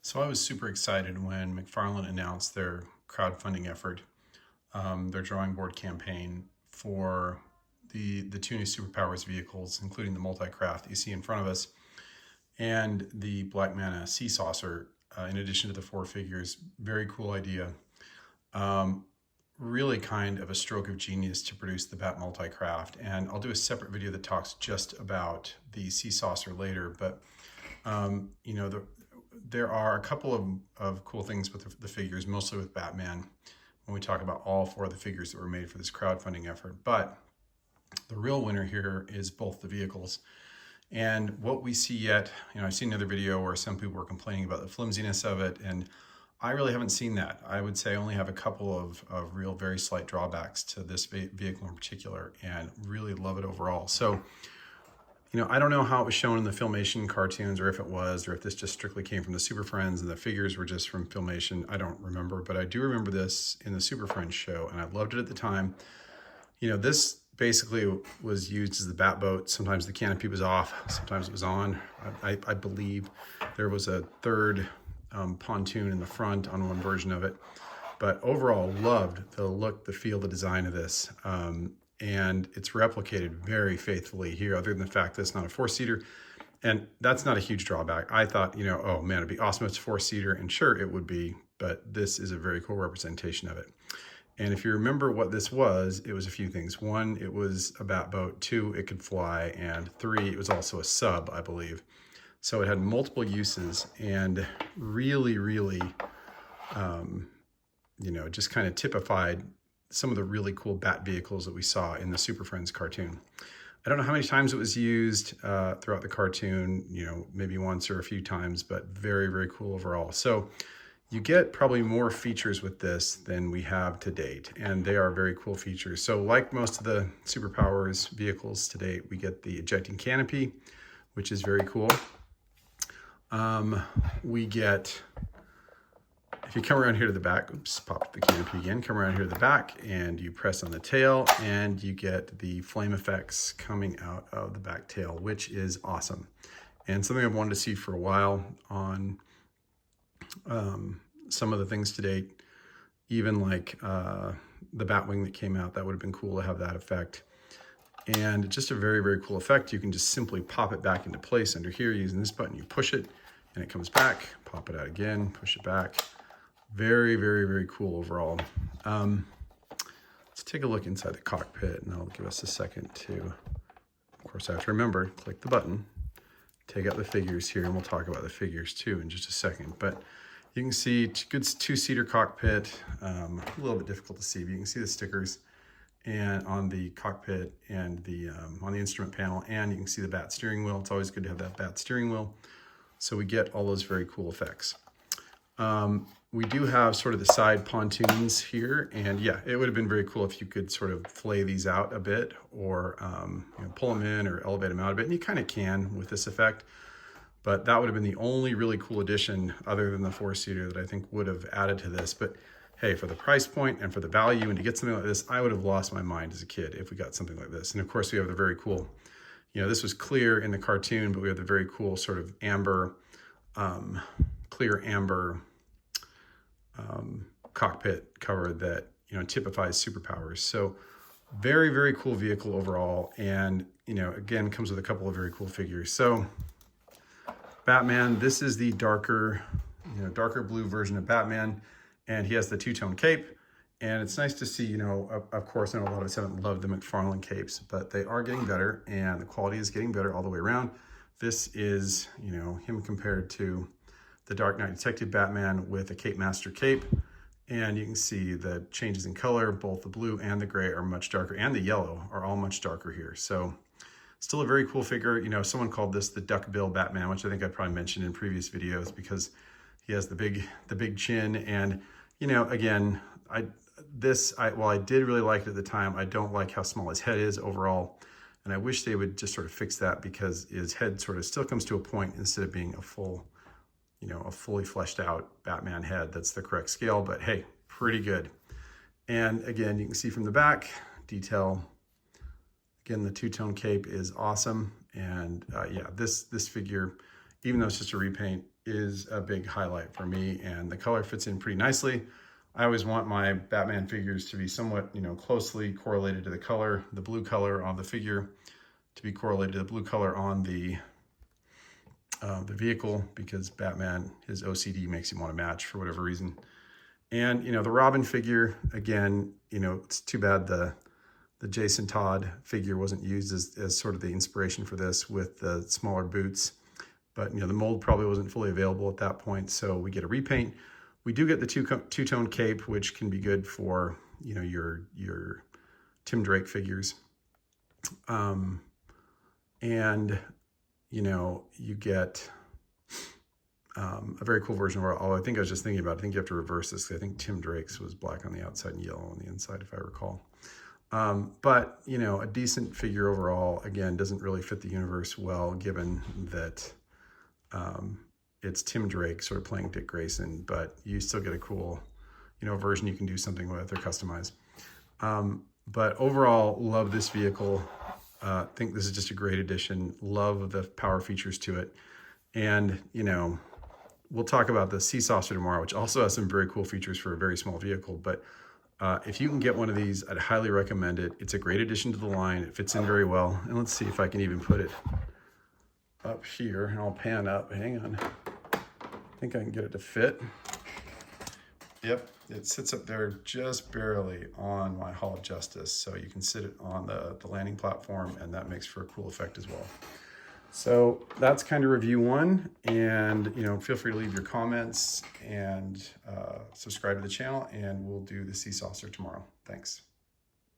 So I was super excited when McFarlane announced their crowdfunding effort, their drawing board campaign for the two new Superpowers vehicles, including the Multicraft you see in front of us, and the Black Mana Sea Saucer, in addition to the four figures. Very cool idea. Um, Really kind of a stroke of genius to produce the Bat Multicraft. And I'll do a separate video that talks just about the Sea Saucer later, but you know, there are a couple of cool things with the figures, mostly with Batman, when we talk about all four of the figures that were made for this crowdfunding effort. But the real winner here is both the vehicles. And what we see yet, I've seen another video where some people were complaining about the flimsiness of it, and I really haven't seen that. I would say I only have a couple of real very slight drawbacks to this vehicle in particular, and really love it overall. So, I don't know how it was shown in the Filmation cartoons, or if it was, or if this just strictly came from the Super Friends and the figures were just from Filmation. I don't remember, but I do remember this in the Super Friends show, and I loved it at the time. This basically was used as the bat boat. Sometimes the canopy was off, sometimes it was on. I believe there was a third pontoon in the front on one version of it. But overall, loved the look, the feel, the design of this. And it's replicated very faithfully here, other than the fact that it's not a four-seater. And that's not a huge drawback. I thought, oh man, it'd be awesome if it's a four-seater, and sure, it would be, but this is a very cool representation of it. And if you remember what this was, it was a few things. One, it was a bat boat. Two, it could fly. And three, it was also a sub, I believe. So it had multiple uses, and really, just kind of typified some of the really cool bat vehicles that we saw in the Super Friends cartoon. I don't know how many times it was used throughout the cartoon, maybe once or a few times, but very cool overall. So you get probably more features with this than we have to date, and they are very cool features. So like most of the Superpowers vehicles to date, we get the ejecting canopy, which is very cool. We get, if you come around here to the back, oops, pop the canopy again, come around here to the back and you press on the tail and you get the flame effects coming out of the back tail, which is awesome. And something I've wanted to see for a while on some of the things to date, even like the Batwing that came out, that would have been cool to have that effect. And just a very cool effect. You can just simply pop it back into place under here using this button. You push it and it comes back, pop it out again, push it back. Very cool overall. Let's take a look inside the cockpit, and that'll give us a second to, of course, I have to remember, click the button, take out the figures here, and we'll talk about the figures too in just a second. But you can see good two-seater cockpit, a little bit difficult to see, but you can see the stickers and on the cockpit and the on the instrument panel, and you can see the bat steering wheel. It's always good to have that bat steering wheel. So we get all those very cool effects. We do have sort of the side pontoons here, and yeah, it would have been very cool if you could sort of flay these out a bit, or pull them in or elevate them out a bit, and you kind of can with this effect. But that would have been the only really cool addition, other than the four-seater, that I think would have added to this. But hey, for the price point and for the value, and to get something like this, I would have lost my mind as a kid if we got something like this. And of course, we have the very cool, this was clear in the cartoon, but we have the very cool sort of amber, clear amber cockpit cover that, typifies Superpowers. So very cool vehicle overall. And, again, comes with a couple of very cool figures. So Batman, this is the darker blue version of Batman. And he has the two-tone cape. And it's nice to see, of course, I know a lot of us haven't loved the McFarlane capes, but they are getting better, and the quality is getting better all the way around. This is, him compared to the Dark Knight Detective Batman with a Cape Master cape. And you can see the changes in color. Both the blue and the gray are much darker, and the yellow are all much darker here. So still a very cool figure. Someone called this the Duckbill Batman, which I think I probably mentioned in previous videos, because he has the big chin. And, again, while I did really like it at the time, I don't like how small his head is overall. And I wish they would just sort of fix that, because his head sort of still comes to a point instead of being a full, a fully fleshed out Batman head. That's the correct scale, but hey, pretty good. And again, you can see from the back detail, again, the two-tone cape is awesome. And yeah, this figure, even though it's just a repaint, is a big highlight for me, and the color fits in pretty nicely. I always want my Batman figures to be somewhat, closely correlated to the color, the blue color on the figure to be correlated to the blue color on the vehicle, because Batman, his OCD makes him want to match for whatever reason. And, the Robin figure, again, it's too bad the Jason Todd figure wasn't used as sort of the inspiration for this with the smaller boots. But, the mold probably wasn't fully available at that point, so we get a repaint. We do get the two-tone cape, which can be good for, your Tim Drake figures. And, you get a very cool version of I think I was just thinking about it. I think you have to reverse this. I think Tim Drake's was black on the outside and yellow on the inside, if I recall. But, a decent figure overall. Again, doesn't really fit the universe well, given that it's Tim Drake sort of playing Dick Grayson, but you still get a cool, version you can do something with or customize. But overall, love this vehicle. Think this is just a great addition. Love the power features to it. And, we'll talk about the Sea Saucer tomorrow, which also has some very cool features for a very small vehicle. But if you can get one of these, I'd highly recommend it. It's a great addition to the line. It fits in very well. And let's see if I can even put it up here, and I'll pan up. Hang on. I think I can get it to fit. Yep, it sits up there just barely on my Hall of Justice, so you can sit it on the landing platform, and that makes for a cool effect as well. So that's kind of review one, and feel free to leave your comments and subscribe to the channel, and we'll do the Sea Saucer tomorrow. Thanks.